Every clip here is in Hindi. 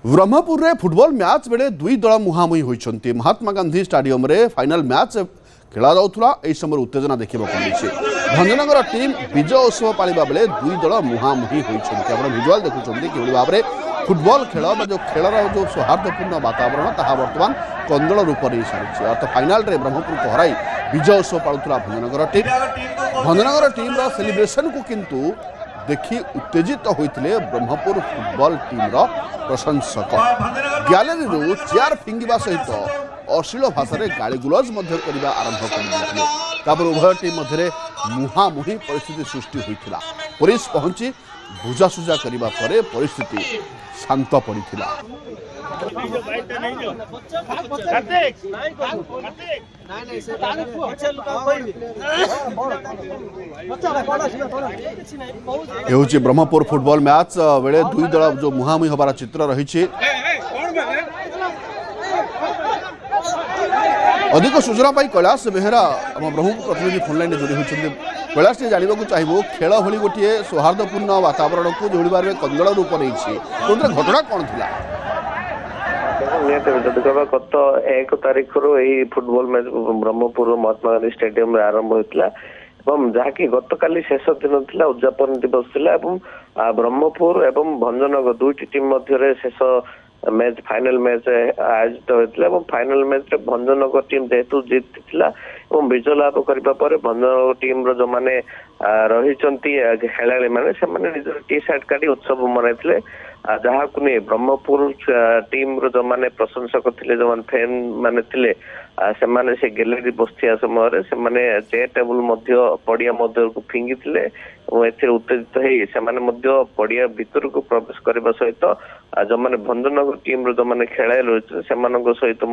ब्रह्मपुर रे फुटबॉल मैच बेले दुई दल मुहांमुही होइछन्ति। महात्मा गांधी स्टेडियम रे फाइनल मैच खेला जाउथुला। एई समय उत्तेजना देखिबा को मिलिछि। भंजनगर टीम विजय उत्सव पालिबा बेले दुई दल मुहांमुही होइछन्ति। आपण विजुअल देखुछन्ति कि भाबे रे फुटबॉल खेल जो खेलर जो सौहार्दपूर्ण वातावरण ताहा वर्तमान कंदल रूप नहीं सारी। अर्थ फाइनाल रे ब्रह्मपुर को हराई विजय उत्सव पालुला Bhanjanagar team. Bhanjanagar team celebration को किंतु देखि उत्तेजित होइतिले ब्रह्मपुर फुटबॉल टीम रो प्रशंसक। गैलरी रो चेयर फिंगिबा सहित अश्लील भाषा रे गाली गुलज मध्य करबा आरंभ करदिले। तापर उभय टीम मध्य मुहामुही परिस्थिति सृष्टि होइतिला। पुलिस पहुंची बुझासुझा करबा परे परिस्थिति शांत पड़िथिला। हेउची ब्रह्मपुर फुटबॉल मैच बेले दुई दल जो मुहामुही हबार चित्र रही। अधिक सूचना पाई कैलाश बेहेरा आम ब्रह्मपुर प्रतिनिधि फोनलाइन जोड़ी होती। कैलाश टे जानवा चाहिए खेल भली गोटे सौहार्दपूर्ण वातावरण को जो भाव में कंदल रूप नहीं घटना कौन थी? गत 1 तारिख रु football match Brahmapur Mahatma Gandhi stadium आरंभ होता जहाँकि गत काली शेष दिन था उद्यापन दिवस था। ब्रह्मपुर एवं भंजनगर दुईटी टीम मध्य शेष मैच फाइनल मैच आयोजित होता है। फाइनल मैच रे भंजनगर टीम जेहेतु जीतिला विजय लाभ करने भंजनगर टीम जो मैंने रही खेलाड़ी मैंने निज टी सार्ट काटी उत्सव मनाई जहाँ को नहीं ब्रह्मपुर टीम जो मैंने प्रशंसक थे जो फैन माने थे से गैलरी बसथिया समय से चेयर टेबुल पड़िया को फिंगी थे। उत्तेजित हो पड़िया भितर को प्रवेश करने सहित जो मैंने भंजनगर टीम जो मैंने खेलाड़ी रही से सहित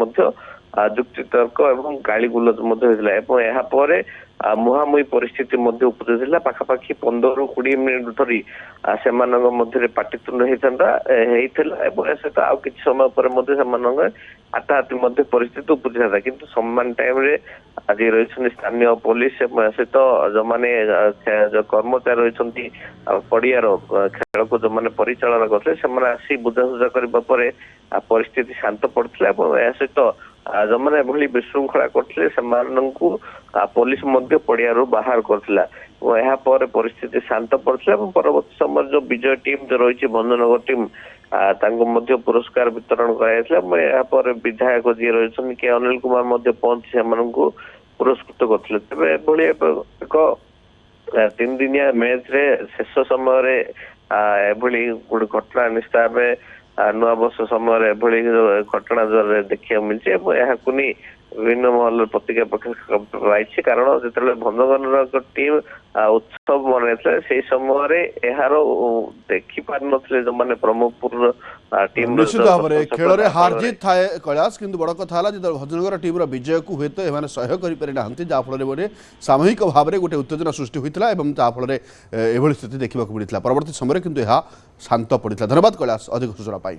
जुक्ति तर्क और गाली गुलज होता मुहामुही परिस्थिति उपजा पाखापाखि 15 ରୁ 20 मिनिट धरी से मध्य पाटितुंड होता सहित आउ कि समय पर हाथाहाथी परिस्थिति उपजा था। किंतु समान टाइम रे आज रही स्थानीय पुलिस सहित जो मैंने जो कर्मचारी रही पड़ियार खेल को जो मैंने परिचालन करते आसी बुझासुझा करने परिस्थिति शांत पड़ता सहित जो मैंने भली विशृंखला करते पुलिस पड़िया बाहर करथिला। परिस्थिति शांत पड़ता परवर्ती समय जो विजय टीम जो रही भंजनगर टीम पुरस्कार वितरण कर विधायक जी रही के अनिल कुमार पहुंची से पुरस्कृत करते। तेरे एक 3 दिनिया मैच रे शेष समय एभली गोटे घटना निश्चित भाव नुआ वर्ष समय घटना जो देखा मिलती है विभिन्न महल प्रतिक्रिया प्रकाश कारण जो भंजनगर टीम उत्सव मनाई से समय यार देखी पार नथिले जो माने ब्रह्मपुर टीम निश्चित भाव में खेल रे हार जीत थाए कैलाश किंतु बड़ कथा जो भंजनगर टीम विजय को हुए तो एमाने सहयोग करि पारि नाहंती जाफल गोटे सामूहिक भाव में गोटे उत्तेजना सृष्टि होता है जाफल एभली स्थिति देखा मिलता। परवर्ती समय किंतु यह शांत पड़ता। धन्यवाद कैलाश अधिक सूचना पाई।